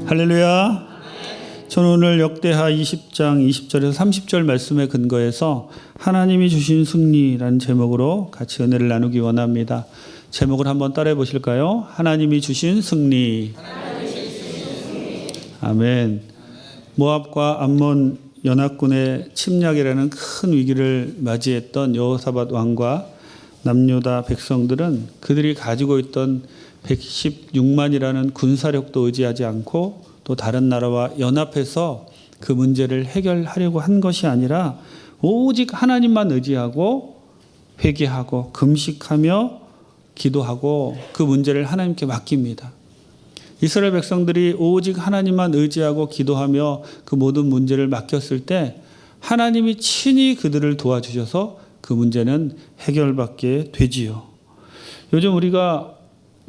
할렐루야. 저는 오늘 역대하 20장 20절에서 30절 말씀에 근거해서 하나님이 주신 승리라는 제목으로 같이 은혜를 나누기 원합니다. 제목을 한번 따라해 보실까요? 하나님이 주신 승리. 아멘. 모압과 암몬 연합군의 침략이라는 큰 위기를 맞이했던 여호사밧 왕과 남유다 백성들은 그들이 가지고 있던 116만이라는 군사력도 의지하지 않고 또 다른 나라와 연합해서 그 문제를 해결하려고 한 것이 아니라 오직 하나님만 의지하고 회개하고 금식하며 기도하고 그 문제를 하나님께 맡깁니다. 이스라엘 백성들이 오직 하나님만 의지하고 기도하며 그 모든 문제를 맡겼을 때 하나님이 친히 그들을 도와주셔서 그 문제는 해결받게 되지요. 요즘 우리가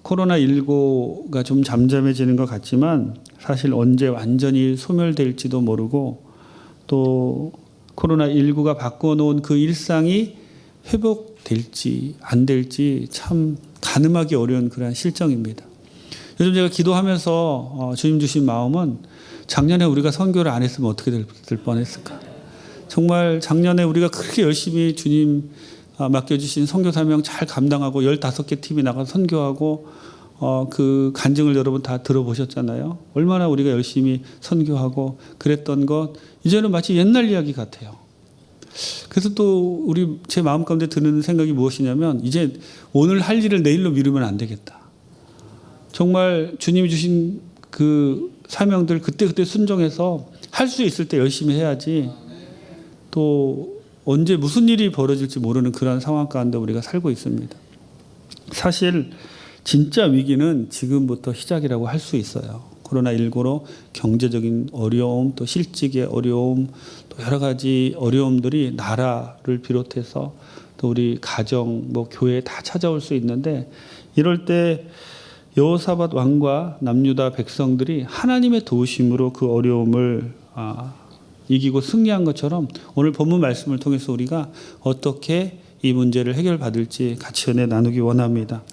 코로나19가 좀 잠잠해지는 것 같지만 사실 언제 완전히 소멸될지도 모르고 또 코로나19가 바꿔놓은 그 일상이 회복될지 안 될지 참 가늠하기 어려운 그런 실정입니다. 요즘 제가 기도하면서 주님 주신 마음은 작년에 우리가 선교를 안 했으면 어떻게 될 뻔했을까. 정말 작년에 우리가 그렇게 열심히 주님 맡겨주신 선교 사명 잘 감당하고 15개 팀이 나가서 선교하고 그 간증을 여러분 다 들어보셨잖아요. 얼마나 우리가 열심히 선교하고 그랬던 것 이제는 마치 옛날 이야기 같아요. 그래서 또 제 마음 가운데 드는 생각이 무엇이냐면 이제 오늘 할 일을 내일로 미루면 안 되겠다. 정말 주님이 주신 그 사명들 그때 순종해서 할 수 있을 때 열심히 해야지 또 언제 무슨 일이 벌어질지 모르는 그런 상황 가운데 우리가 살고 있습니다. 사실 진짜 위기는 지금부터 시작이라고 할 수 있어요. 코로나19로 경제적인 어려움, 또 실직의 어려움, 또 여러 가지 어려움들이 나라를 비롯해서 또 우리 가정, 교회에 다 찾아올 수 있는데 이럴 때 여호사밧 왕과 남유다 백성들이 하나님의 도우심으로 그 어려움을 이기고 승리한 것처럼 오늘 본문 말씀을 통해서 우리가 어떻게 이 문제를 해결받을지 같이 은혜 나누기 원합니다.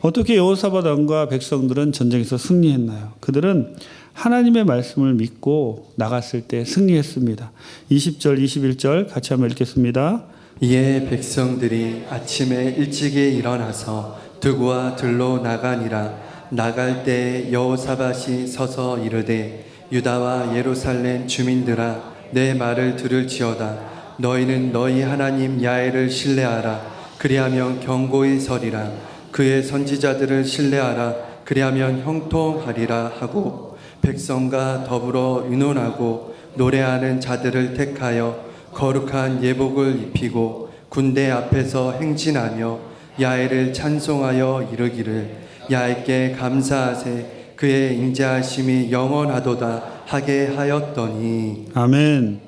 어떻게 여호사밧 왕과 백성들은 전쟁에서 승리했나요? 그들은 하나님의 말씀을 믿고 나갔을 때 승리했습니다. 20절 21절 같이 한번 읽겠습니다. 이에 백성들이 아침에 일찍이 일어나서 두구와 들로 나가니라. 나갈 때 여호사밧이 서서 이르되 유다와 예루살렘 주민들아 내 말을 들을지어다. 너희는 너희 하나님 야훼를 신뢰하라. 그리하면 견고히 서리라. 그의 선지자들을 신뢰하라. 그리하면 형통하리라 하고 백성과 더불어 의논하고 노래하는 자들을 택하여 거룩한 예복을 입히고 군대 앞에서 행진하며 야훼를 찬송하여 이르기를 야훼께 감사하세. 그의 인자하심이 영원하도다 하게 하였더니. 아멘.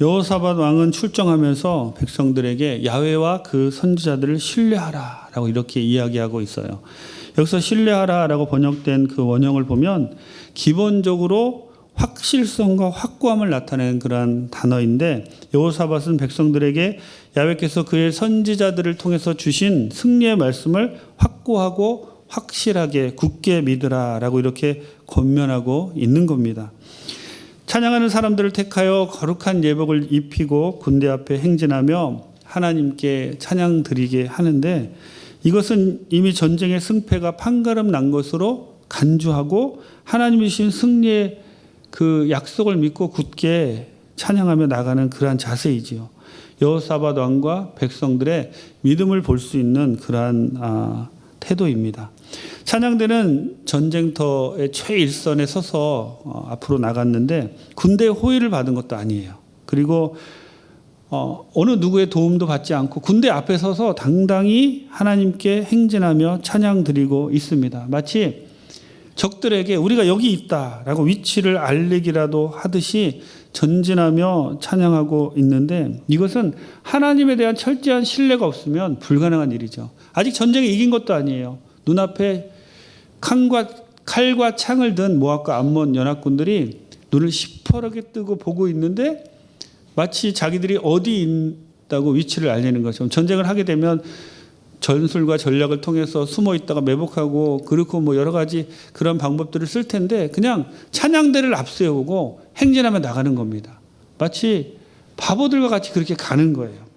여호사밧 왕은 출정하면서 백성들에게 야훼와 그 선지자들을 신뢰하라라고 이렇게 이야기하고 있어요. 여기서 신뢰하라라고 번역된 그 원형을 보면 기본적으로 확실성과 확고함을 나타내는 그러한 단어인데 여호사밧은 백성들에게 야훼께서 그의 선지자들을 통해서 주신 승리의 말씀을 확고하고 확실하게 굳게 믿으라라고 이렇게 권면하고 있는 겁니다. 찬양하는 사람들을 택하여 거룩한 예복을 입히고 군대 앞에 행진하며 하나님께 찬양 드리게 하는데 이것은 이미 전쟁의 승패가 판가름 난 것으로 간주하고 하나님이 주신 승리의 그 약속을 믿고 굳게 찬양하며 나가는 그러한 자세이지요. 여호사밧 왕과 백성들의 믿음을 볼 수 있는 그러한 태도입니다. 찬양대는 전쟁터의 최일선에 서서 앞으로 나갔는데 군대의 호의를 받은 것도 아니에요. 그리고 어느 누구의 도움도 받지 않고 군대 앞에 서서 당당히 하나님께 행진하며 찬양 드리고 있습니다. 마치 적들에게 우리가 여기 있다라고 위치를 알리기라도 하듯이 전진하며 찬양하고 있는데 이것은 하나님에 대한 철저한 신뢰가 없으면 불가능한 일이죠. 아직 전쟁에 이긴 것도 아니에요. 눈앞에 칼과 창을 든 모압과 암몬 연합군들이 눈을 시퍼렇게 뜨고 보고 있는데 마치 자기들이 어디 있다고 위치를 알리는 것처럼 전쟁을 하게 되면 전술과 전략을 통해서 숨어 있다가 매복하고 그렇고 뭐 여러 가지 그런 방법들을 쓸 텐데 그냥 찬양대를 앞세우고 행진하며 나가는 겁니다. 마치 바보들과 같이 그렇게 가는 거예요.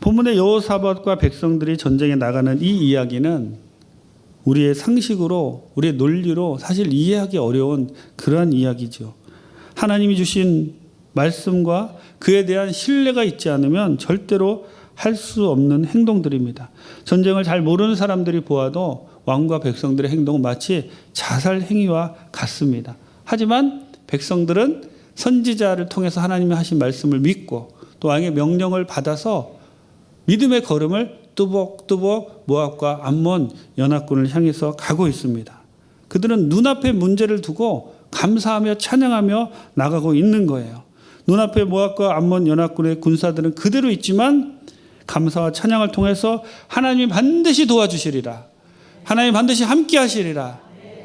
본문의 여호사밧과 백성들이 전쟁에 나가는 이 이야기는 우리의 상식으로, 우리의 논리로 사실 이해하기 어려운 그러한 이야기죠. 하나님이 주신 말씀과 그에 대한 신뢰가 있지 않으면 절대로 할 수 없는 행동들입니다. 전쟁을 잘 모르는 사람들이 보아도 왕과 백성들의 행동은 마치 자살 행위와 같습니다. 하지만 백성들은 선지자를 통해서 하나님이 하신 말씀을 믿고 또 왕의 명령을 받아서 믿음의 걸음을 뚜벅뚜벅 모압과 암몬 연합군을 향해서 가고 있습니다. 그들은 눈앞에 문제를 두고 감사하며 찬양하며 나가고 있는 거예요. 눈앞에 모압과 암몬 연합군의 군사들은 그대로 있지만 감사와 찬양을 통해서 하나님이 반드시 도와주시리라, 하나님이 반드시 함께 하시리라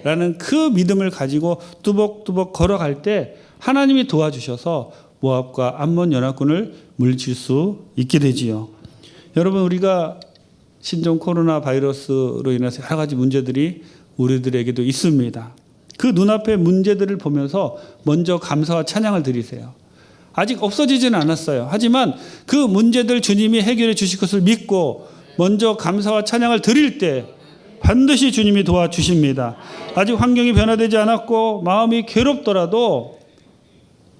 라는 그 믿음을 가지고 뚜벅뚜벅 걸어갈 때 하나님이 도와주셔서 모압과 암몬 연합군을 물리칠 수 있게 되지요. 여러분, 우리가 신종 코로나 바이러스로 인해서 여러 가지 문제들이 우리들에게도 있습니다. 그 눈앞의 문제들을 보면서 먼저 감사와 찬양을 드리세요. 아직 없어지지는 않았어요. 하지만 그 문제들 주님이 해결해 주실 것을 믿고 먼저 감사와 찬양을 드릴 때 반드시 주님이 도와주십니다. 아직 환경이 변화되지 않았고 마음이 괴롭더라도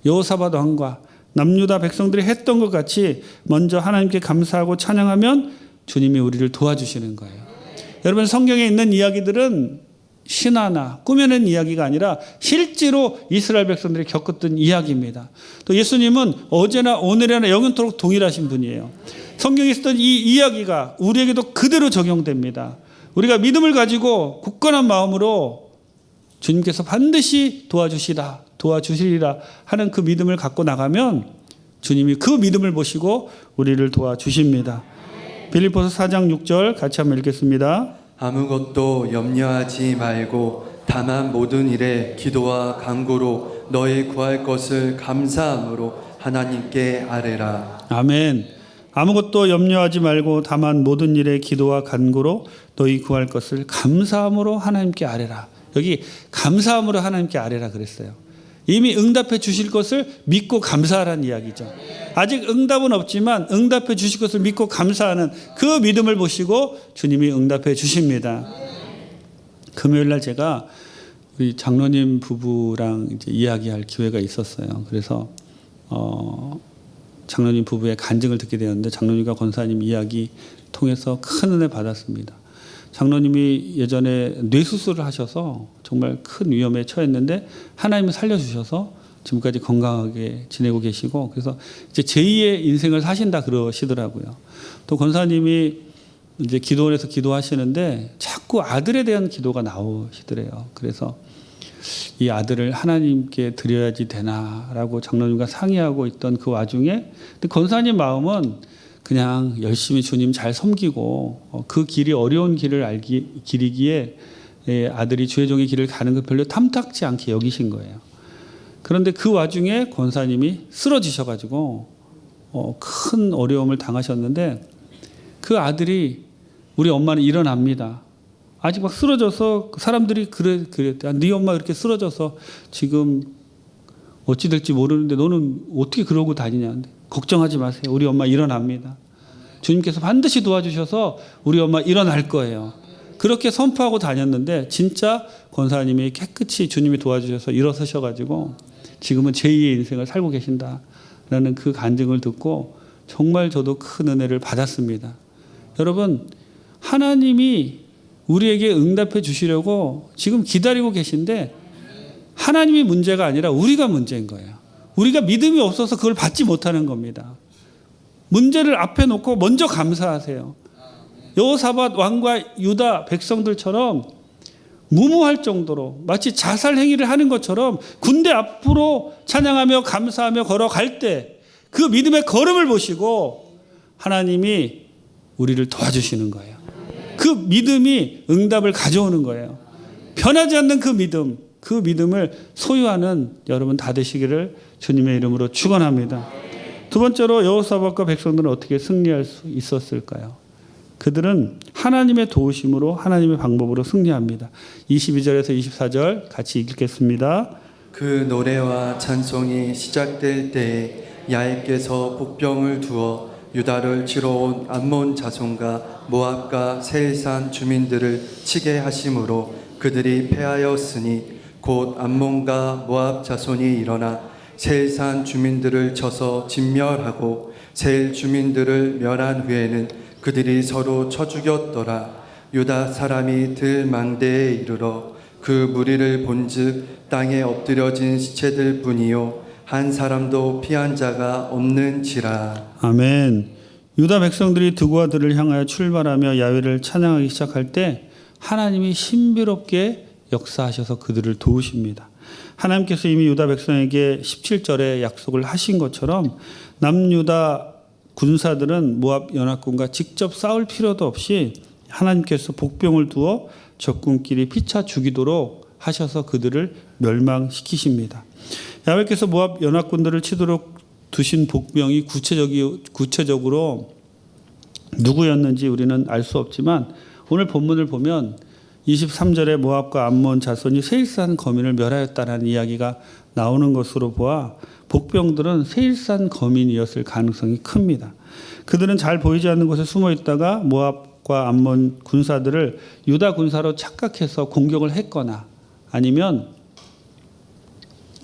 여호사밧 왕과 남유다 백성들이 했던 것 같이 먼저 하나님께 감사하고 찬양하면 주님이 우리를 도와주시는 거예요. 여러분, 성경에 있는 이야기들은 신화나 꾸며낸 이야기가 아니라 실제로 이스라엘 백성들이 겪었던 이야기입니다. 또 예수님은 어제나 오늘이나 영원토록 동일하신 분이에요. 성경에 있었던 이 이야기가 우리에게도 그대로 적용됩니다. 우리가 믿음을 가지고 굳건한 마음으로 주님께서 반드시 도와주시리라 하는 그 믿음을 갖고 나가면 주님이 그 믿음을 보시고 우리를 도와주십니다. 빌립보서 4장 6절 같이 한번 읽겠습니다. 아무것도 염려하지 말고 다만 모든 일에 기도와 간구로 너희 구할 것을 감사함으로 하나님께 아뢰라. 아멘. 아무것도 염려하지 말고 다만 모든 일에 기도와 간구로 너희 구할 것을 감사함으로 하나님께 아뢰라. 여기 감사함으로 하나님께 아뢰라 그랬어요. 이미 응답해 주실 것을 믿고 감사하라는 이야기죠. 아직 응답은 없지만 응답해 주실 것을 믿고 감사하는 그 믿음을 보시고 주님이 응답해 주십니다. 금요일 날 제가 우리 장로님 부부랑 이제 이야기할 기회가 있었어요. 그래서 장로님 부부의 간증을 듣게 되었는데 장로님과 권사님 이야기 통해서 큰 은혜 받았습니다. 장로님이 예전에 뇌수술을 하셔서 정말 큰 위험에 처했는데 하나님이 살려주셔서 지금까지 건강하게 지내고 계시고 그래서 이제 제2의 인생을 사신다 그러시더라고요. 또 권사님이 이제 기도원에서 기도하시는데 자꾸 아들에 대한 기도가 나오시더래요. 그래서 이 아들을 하나님께 드려야지 되나라고 장로님과 상의하고 있던 그 와중에 근데 권사님 마음은 그냥 열심히 주님 잘 섬기고 그 길이 어려운 길이기에 아들이 주의 종의 길을 가는 거 별로 탐탁지 않게 여기신 거예요. 그런데 그 와중에 권사님이 쓰러지셔가지고 큰 어려움을 당하셨는데 그 아들이 우리 엄마는 일어납니다. 아직 막 쓰러져서 사람들이 그랬대. 네 엄마 이렇게 쓰러져서 지금 어찌 될지 모르는데 너는 어떻게 그러고 다니냐는데 걱정하지 마세요. 우리 엄마 일어납니다. 주님께서 반드시 도와주셔서 우리 엄마 일어날 거예요. 그렇게 선포하고 다녔는데 진짜 권사님이 깨끗이 주님이 도와주셔서 일어서셔가지고 지금은 제2의 인생을 살고 계신다라는 그 간증을 듣고 정말 저도 큰 은혜를 받았습니다. 여러분, 하나님이 우리에게 응답해 주시려고 지금 기다리고 계신데 하나님이 문제가 아니라 우리가 문제인 거예요. 우리가 믿음이 없어서 그걸 받지 못하는 겁니다. 문제를 앞에 놓고 먼저 감사하세요. 여호사밧 왕과 유다 백성들처럼 무모할 정도로 마치 자살 행위를 하는 것처럼 군대 앞으로 찬양하며 감사하며 걸어갈 때 그 믿음의 걸음을 보시고 하나님이 우리를 도와주시는 거예요. 그 믿음이 응답을 가져오는 거예요. 변하지 않는 그 믿음을 소유하는 여러분 다 되시기를 주님의 이름으로 축원합니다. 두 번째로 여호사밧과 백성들은 어떻게 승리할 수 있었을까요? 그들은 하나님의 도우심으로 하나님의 방법으로 승리합니다. 22절에서 24절 같이 읽겠습니다. 그 노래와 찬송이 시작될 때에 야훼께서 복병을 두어 유다를 치러 온 암몬 자손과 모압과 세일산 주민들을 치게 하심으로 그들이 패하였으니 곧 암몬과 모압 자손이 일어나 세일산 주민들을 쳐서 진멸하고 세일 주민들을 멸한 후에는 그들이 서로 쳐 죽였더라. 유다 사람이 들망대에 이르러 그 무리를 본즉 땅에 엎드려진 시체들 뿐이요 한 사람도 피한 자가 없는지라. 아멘. 유다 백성들이 드고와 들을 향하여 출발하며 야훼를 찬양하기 시작할 때 하나님이 신비롭게 역사하셔서 그들을 도우십니다. 하나님께서 이미 유다 백성에게 17절에 약속을 하신 것처럼 남유다 군사들은 모압 연합군과 직접 싸울 필요도 없이 하나님께서 복병을 두어 적군끼리 피차 죽이도록 하셔서 그들을 멸망시키십니다. 야훼께서 모압 연합군들을 치도록 두신 복병이 구체적으로 누구였는지 우리는 알 수 없지만 오늘 본문을 보면 23절에 모압과 암몬 자손이 세일산 거민을 멸하였다는 이야기가 나오는 것으로 보아 복병들은 세일산 거민이었을 가능성이 큽니다. 그들은 잘 보이지 않는 곳에 숨어 있다가 모압과 암몬 군사들을 유다 군사로 착각해서 공격을 했거나 아니면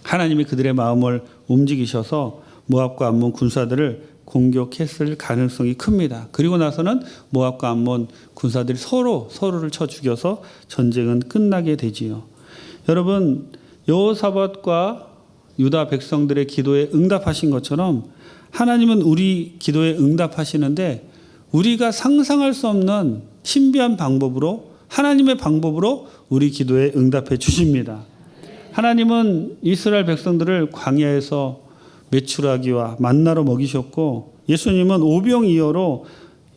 하나님이 그들의 마음을 움직이셔서 모압과 암몬 군사들을 공격했을 가능성이 큽니다. 그리고 나서는 모압과 암몬 군사들이 서로를 쳐 죽여서 전쟁은 끝나게 되지요. 여러분, 여호사밧과 유다 백성들의 기도에 응답하신 것처럼 하나님은 우리 기도에 응답하시는데 우리가 상상할 수 없는 신비한 방법으로 하나님의 방법으로 우리 기도에 응답해 주십니다. 하나님은 이스라엘 백성들을 광야에서 메추라기와 만나로 먹이셨고 예수님은 오병이어로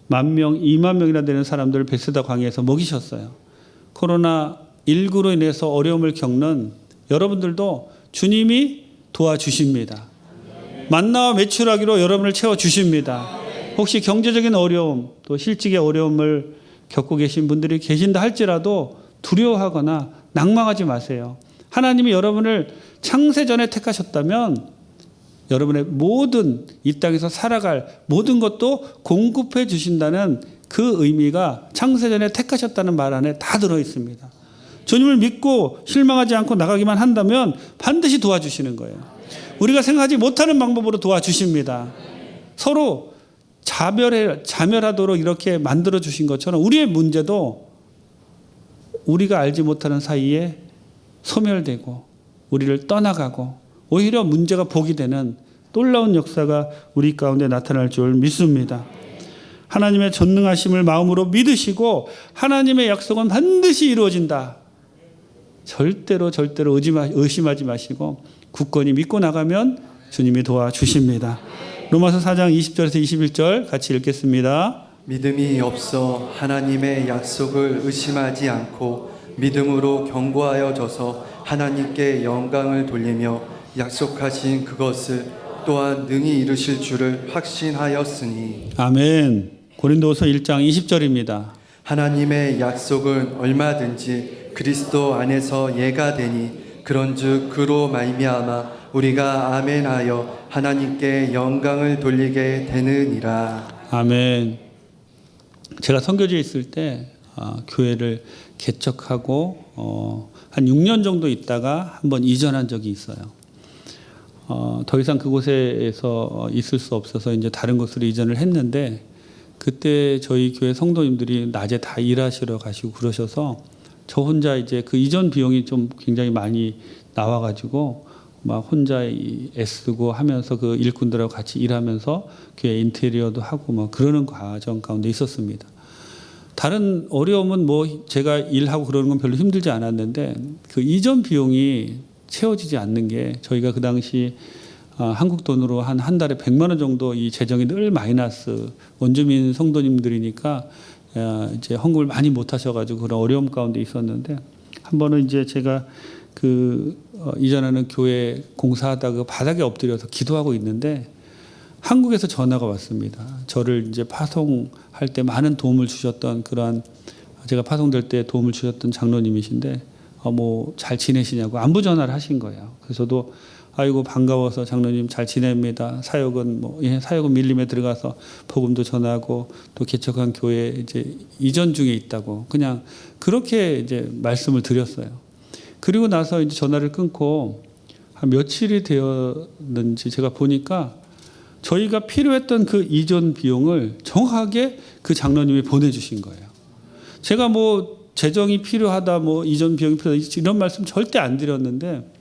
10,000명, 20,000명이나 되는 사람들을 베세다 광야에서 먹이셨어요. 코로나19로 인해서 어려움을 겪는 여러분들도 주님이 도와주십니다. 만나와 메추라기로 여러분을 채워주십니다. 혹시 경제적인 어려움, 또 실직의 어려움을 겪고 계신 분들이 계신다 할지라도 두려워하거나 낙망하지 마세요. 하나님이 여러분을 창세전에 택하셨다면 여러분의 모든 이 땅에서 살아갈 모든 것도 공급해 주신다는 그 의미가 창세전에 택하셨다는 말 안에 다 들어 있습니다. 주님을 믿고 실망하지 않고 나가기만 한다면 반드시 도와주시는 거예요. 우리가 생각하지 못하는 방법으로 도와주십니다. 서로 자멸하도록 이렇게 만들어 주신 것처럼 우리의 문제도 우리가 알지 못하는 사이에 소멸되고 우리를 떠나가고 오히려 문제가 복이 되는 놀라운 역사가 우리 가운데 나타날 줄 믿습니다. 하나님의 전능하심을 마음으로 믿으시고 하나님의 약속은 반드시 이루어진다. 절대로 의심하지 마시고 굳건히 믿고 나가면 주님이 도와주십니다. 로마서 4장 20절에서 21절 같이 읽겠습니다. 믿음이 없어 하나님의 약속을 의심하지 않고 믿음으로 견고하여져서 하나님께 영광을 돌리며 약속하신 그것을 또한 능히 이루실 줄을 확신하였으니. 아멘. 고린도서 1장 20절입니다. 하나님의 약속은 얼마든지 그리스도 안에서 예가 되니 그런즉 그로 말미암아 우리가 아멘하여 하나님께 영광을 돌리게 되느니라. 아멘. 제가 선교지에 있을 때 교회를 개척하고 한 6년 정도 있다가 한번 이전한 적이 있어요. 더 이상 그곳에서 있을 수 없어서 이제 다른 곳으로 이전을 했는데 그때 저희 교회 성도님들이 낮에 다 일하시러 가시고 그러셔서 저 혼자 이제 그 이전 비용이 좀 굉장히 많이 나와가지고 막 혼자 애쓰고 하면서 그 일꾼들하고 같이 일하면서 교회 인테리어도 하고 뭐 그러는 과정 가운데 있었습니다. 다른 어려움은 뭐 제가 일하고 그러는 건 별로 힘들지 않았는데 그 이전 비용이 채워지지 않는 게 저희가 그 당시 한국 돈으로 한 달에 100만 원 정도 이 재정이 늘 마이너스 원주민 성도님들이니까 이제 헌금을 많이 못 하셔가지고 그런 어려움 가운데 있었는데 한 번은 이제 제가 그 이전하는 교회 공사하다가 바닥에 엎드려서 기도하고 있는데 한국에서 전화가 왔습니다. 저를 이제 파송할 때 많은 도움을 주셨던 그러한, 제가 파송될 때 도움을 주셨던 장로님이신데 뭐 잘 지내시냐고 안부 전화를 하신 거예요. 그래서 저도 아이고 반가워서 장로님 잘 지냅니다. 사역은 사역은 밀림에 들어가서 복음도 전하고 또 개척한 교회 이제 이전 중에 있다고 그냥 그렇게 이제 말씀을 드렸어요. 그리고 나서 이제 전화를 끊고 한 며칠이 되었는지 제가 보니까 저희가 필요했던 그 이전 비용을 정확하게 그 장로님이 보내주신 거예요. 제가 뭐 재정이 필요하다, 뭐 이전 비용이 필요하다 이런 말씀 절대 안 드렸는데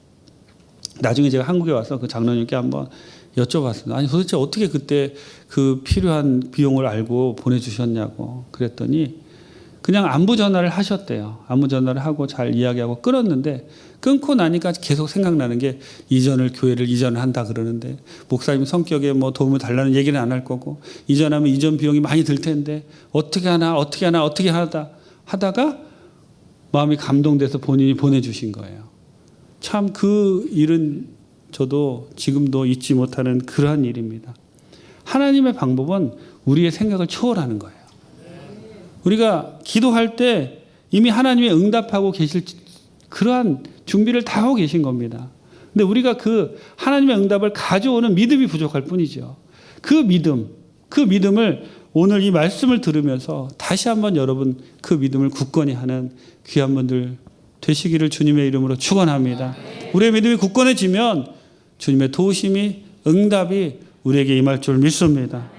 나중에 제가 한국에 와서 그 장로님께 한번 여쭤봤습니다. 아니 도대체 어떻게 그때 그 필요한 비용을 알고 보내주셨냐고 그랬더니 그냥 안부 전화를 하셨대요. 안부 전화를 하고 잘 이야기하고 끊었는데 끊고 나니까 계속 생각나는 게 교회를 이전을 한다 그러는데 목사님 성격에 뭐 도움을 달라는 얘기는 안 할 거고 이전하면 이전 비용이 많이 들 텐데 어떻게 하다가 마음이 감동돼서 본인이 보내주신 거예요. 참 그 일은 저도 지금도 잊지 못하는 그러한 일입니다. 하나님의 방법은 우리의 생각을 초월하는 거예요. 우리가 기도할 때 이미 하나님의 응답하고 계실 그러한 준비를 다 하고 계신 겁니다. 근데 우리가 그 하나님의 응답을 가져오는 믿음이 부족할 뿐이죠. 그 믿음을 오늘 이 말씀을 들으면서 다시 한번 여러분 그 믿음을 굳건히 하는 귀한 분들 되시기를 주님의 이름으로 축원합니다. 우리의 믿음이 굳건해지면 주님의 도우심이 응답이 우리에게 임할 줄 믿습니다.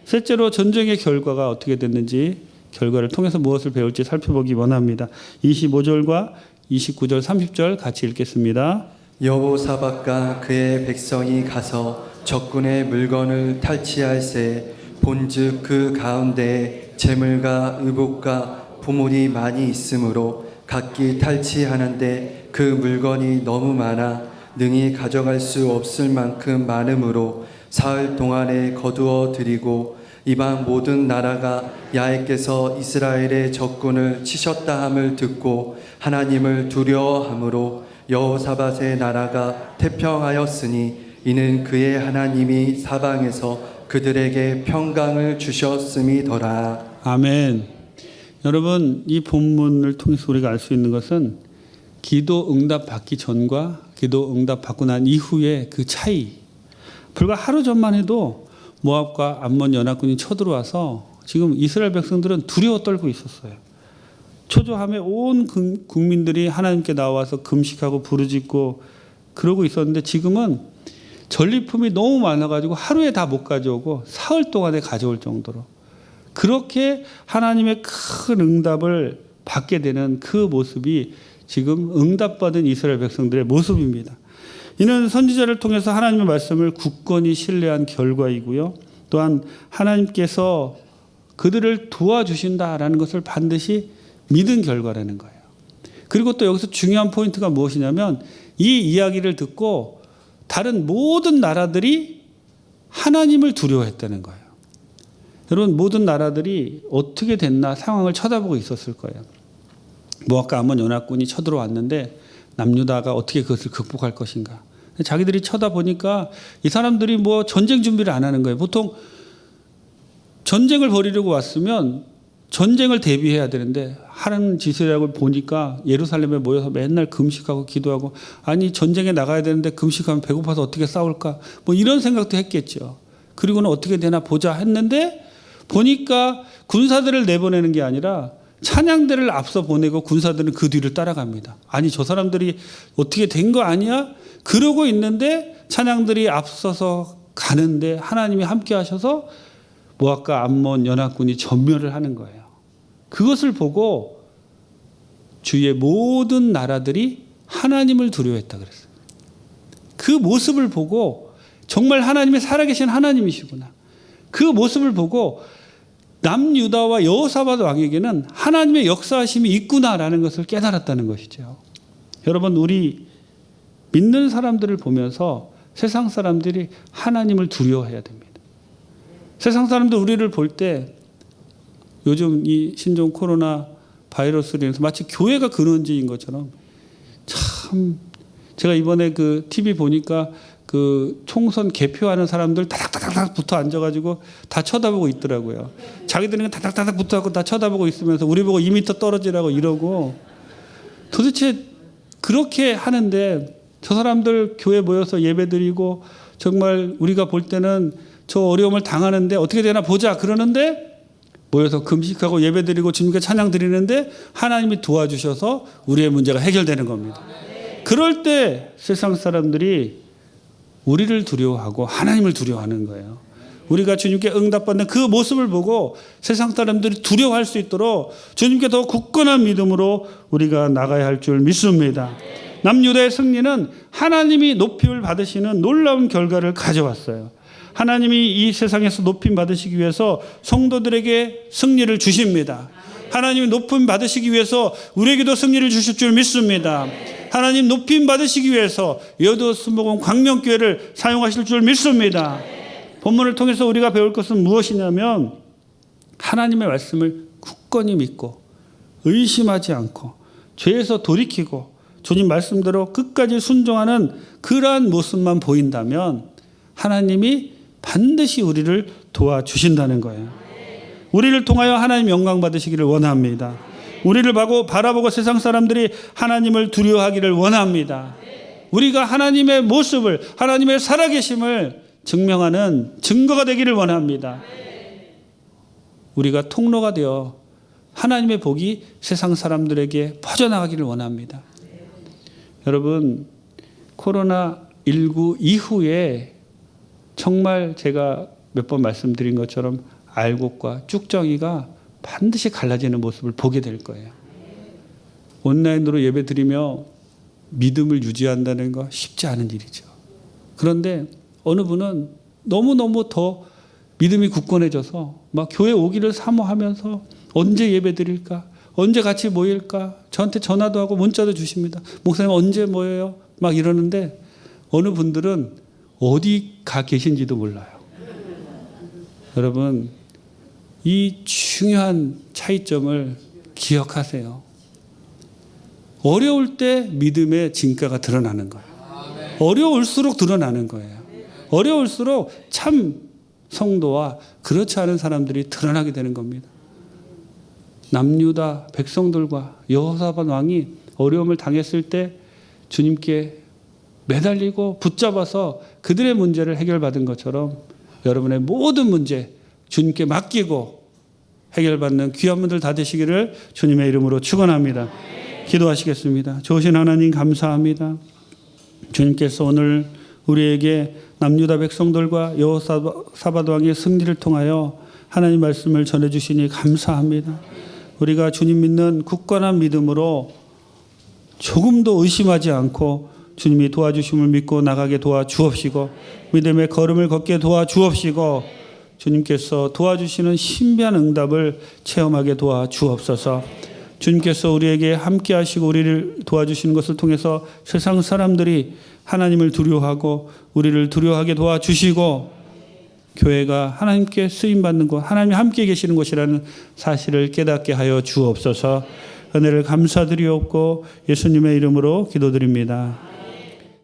셋째로 전쟁의 결과가 어떻게 됐는지 결과를 통해서 무엇을 배울지 살펴보기 원합니다. 25절과 29절 30절 같이 읽겠습니다. 여호사밧과 그의 백성이 가서 적군의 물건을 탈취할새 본즉 그 가운데에 재물과 의복과 보물이 많이 있으므로 각기 탈취하는데 그 물건이 너무 많아 능히 가져갈 수 없을 만큼 많으므로 사흘 동안에 거두어 드리고 이방 모든 나라가 야훼께서 이스라엘의 적군을 치셨다 함을 듣고 하나님을 두려워함으로 여호사밧의 나라가 태평하였으니 이는 그의 하나님이 사방에서 그들에게 평강을 주셨음이더라. 아멘. 여러분 이 본문을 통해서 우리가 알 수 있는 것은 기도 응답 받기 전과 기도 응답 받고 난 이후의 그 차이. 불과 하루 전만 해도 모압과 암몬 연합군이 쳐들어와서 지금 이스라엘 백성들은 두려워 떨고 있었어요. 초조함에 온 국민들이 하나님께 나와서 금식하고 부르짖고 그러고 있었는데 지금은 전리품이 너무 많아가지고 하루에 다 못 가져오고 사흘 동안에 가져올 정도로 그렇게 하나님의 큰 응답을 받게 되는 그 모습이 지금 응답받은 이스라엘 백성들의 모습입니다. 이는 선지자를 통해서 하나님의 말씀을 굳건히 신뢰한 결과이고요. 또한 하나님께서 그들을 도와주신다라는 것을 반드시 믿은 결과라는 거예요. 그리고 또 여기서 중요한 포인트가 무엇이냐면 이 이야기를 듣고 다른 모든 나라들이 하나님을 두려워했다는 거예요. 여러분 모든 나라들이 어떻게 됐나 상황을 쳐다보고 있었을 거예요. 모압과 암몬 연합군이 쳐들어왔는데 남유다가 어떻게 그것을 극복할 것인가. 자기들이 쳐다보니까 이 사람들이 뭐 전쟁 준비를 안 하는 거예요. 보통 전쟁을 벌이려고 왔으면 전쟁을 대비해야 되는데 하는 짓이라고 보니까 예루살렘에 모여서 맨날 금식하고 기도하고 아니 전쟁에 나가야 되는데 금식하면 배고파서 어떻게 싸울까 뭐 이런 생각도 했겠죠. 그리고는 어떻게 되나 보자 했는데 보니까 군사들을 내보내는 게 아니라 찬양대를 앞서 보내고 군사들은 그 뒤를 따라갑니다. 아니 저 사람들이 어떻게 된 거 아니야? 그러고 있는데 찬양들이 앞서서 가는데 하나님이 함께 하셔서 모압과 암몬 연합군이 전멸을 하는 거예요. 그것을 보고 주위의 모든 나라들이 하나님을 두려워했다 그랬어요. 그 모습을 보고 정말 하나님이 살아계신 하나님이시구나. 그 모습을 보고 남유다와 여호사밧 왕에게는 하나님의 역사하심이 있구나라는 것을 깨달았다는 것이죠. 여러분 우리 믿는 사람들을 보면서 세상 사람들이 하나님을 두려워해야 됩니다. 세상 사람들 우리를 볼 때 요즘 이 신종 코로나 바이러스로 인해서 마치 교회가 근원지인 것처럼 참 제가 이번에 그 TV 보니까 그 총선 개표하는 사람들 다닥다닥 다닥다닥 붙어 앉아가지고 다 쳐다보고 있더라고요. 자기들은 다닥다닥 붙어갖고 다 쳐다보고 있으면서 우리 보고 2m 떨어지라고 이러고, 도대체 그렇게 하는데 저 사람들 교회 모여서 예배드리고 정말 우리가 볼 때는 저 어려움을 당하는데 어떻게 되나 보자 그러는데, 모여서 금식하고 예배드리고 주님께 찬양 드리는데 하나님이 도와주셔서 우리의 문제가 해결되는 겁니다. 그럴 때 세상 사람들이 우리를 두려워하고 하나님을 두려워하는 거예요. 우리가 주님께 응답받는 그 모습을 보고 세상 사람들이 두려워할 수 있도록 주님께 더 굳건한 믿음으로 우리가 나가야 할 줄 믿습니다. 남유다의 승리는 하나님이 높임을 받으시는 놀라운 결과를 가져왔어요. 하나님이 이 세상에서 높임 받으시기 위해서 성도들에게 승리를 주십니다. 하나님이 높임 받으시기 위해서 우리에게도 승리를 주실 줄 믿습니다. 하나님 높임 받으시기 위해서 여도 수목원 광명교회를 사용하실 줄 믿습니다. 본문을 통해서 우리가 배울 것은 무엇이냐면, 하나님의 말씀을 굳건히 믿고 의심하지 않고 죄에서 돌이키고 주님 말씀대로 끝까지 순종하는 그러한 모습만 보인다면 하나님이 반드시 우리를 도와주신다는 거예요. 우리를 통하여 하나님 영광 받으시기를 원합니다. 우리를 바라보고 세상 사람들이 하나님을 두려워하기를 원합니다. 우리가 하나님의 모습을, 하나님의 살아계심을 증명하는 증거가 되기를 원합니다. 우리가 통로가 되어 하나님의 복이 세상 사람들에게 퍼져나가기를 원합니다. 여러분, 코로나19 이후에 정말 제가 몇 번 말씀드린 것처럼 알곡과 쭉정이가 반드시 갈라지는 모습을 보게 될 거예요. 온라인으로 예배드리며 믿음을 유지한다는 거 쉽지 않은 일이죠. 그런데 어느 분은 너무너무 더 믿음이 굳건해져서 막 교회 오기를 사모하면서 언제 예배드릴까? 언제 같이 모일까? 저한테 전화도 하고 문자도 주십니다. 목사님 언제 모여요? 막 이러는데 어느 분들은 어디 가 계신지도 몰라요. 여러분, 이 중요한 차이점을 기억하세요. 어려울 때 믿음의 진가가 드러나는 거예요. 어려울수록 드러나는 거예요. 어려울수록 참 성도와 그렇지 않은 사람들이 드러나게 되는 겁니다. 남유다 백성들과 여호사밧 왕이 어려움을 당했을 때 주님께 매달리고 붙잡아서 그들의 문제를 해결받은 것처럼 여러분의 모든 문제 주님께 맡기고 해결받는 귀한 분들 다 되시기를 주님의 이름으로 축원합니다. 기도하시겠습니다. 좋으신 하나님 감사합니다. 주님께서 오늘 우리에게 남유다 백성들과 여호사밧 왕의 승리를 통하여 하나님 말씀을 전해주시니 감사합니다. 우리가 주님 믿는 굳건한 믿음으로 조금도 의심하지 않고 주님이 도와주심을 믿고 나가게 도와주옵시고 믿음의 걸음을 걷게 도와주옵시고 주님께서 도와주시는 신비한 응답을 체험하게 도와주옵소서. 주님께서 우리에게 함께 하시고 우리를 도와주시는 것을 통해서 세상 사람들이 하나님을 두려워하고 우리를 두려워하게 도와주시고 교회가 하나님께 쓰임받는 곳, 하나님이 함께 계시는 곳이라는 사실을 깨닫게 하여 주옵소서. 은혜를 감사드리옵고 예수님의 이름으로 기도드립니다.